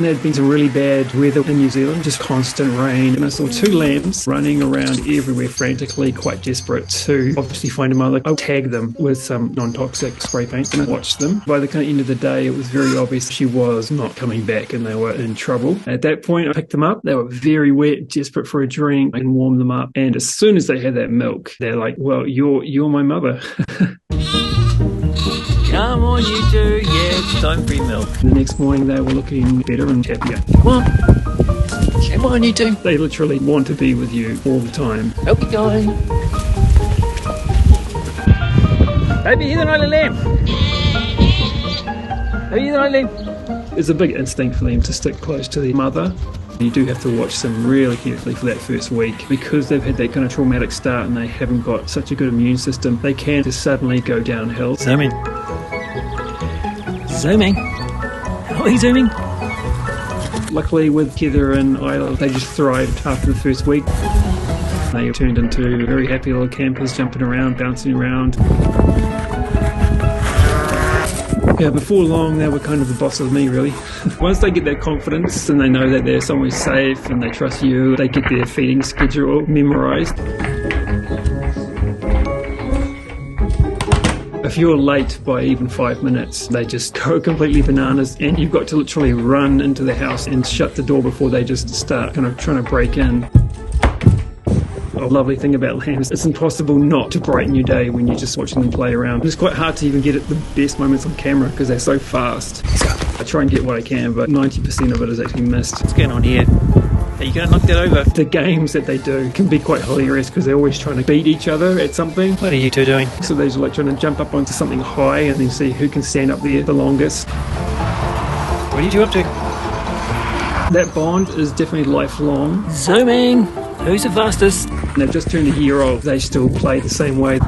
There'd been some really bad weather in New Zealand, just constant rain, and I saw two lambs running around everywhere frantically, quite desperate to obviously find a mother. I tagged them with some non-toxic spray paint and I watched them. By the kind of end of the day, it was very obvious she was not coming back and they were in trouble. At that point, I picked them up. They were very wet, desperate for a drink, and warmed them up. And as soon as they had that milk, they're like, well, you're my mother. Come on, you two. Yeah, it's time for your milk. The next morning, they were looking better and happier. Come on, you two. They literally want to be with you all the time. Help me going. Baby, here's another lamb. Here's another lamb. It's a big instinct for them to stick close to their mother. You do have to watch them really carefully for that first week because they've had that kind of traumatic start and they haven't got such a good immune system. They can just suddenly go downhill. Zooming. Zooming. How are you zooming? Luckily with Heather and Isla, they just thrived after the first week. They turned into very happy little campers, jumping around, bouncing around. Yeah, before long they were kind of the boss of me, really. Once they get that confidence and they know that they're somewhere safe and they trust you, they get their feeding schedule memorized. If you're late by even 5 minutes, they just go completely bananas and you've got to literally run into the house and shut the door before they just start kind of trying to break in. A lovely thing about lambs, it's impossible not to brighten your day when you're just watching them play around. It's quite hard to even get at the best moments on camera because they're so fast. I try and get what I can, but 90% of it is actually missed. What's going on here? Are you going to knock that over? The games that they do can be quite hilarious because they're always trying to beat each other at something. What are you two doing? So they're like trying to jump up onto something high and then see who can stand up there the longest. What are you two up to? That bond is definitely lifelong. Zooming. Who's the fastest? And they've just turned a year old. They still play the same way.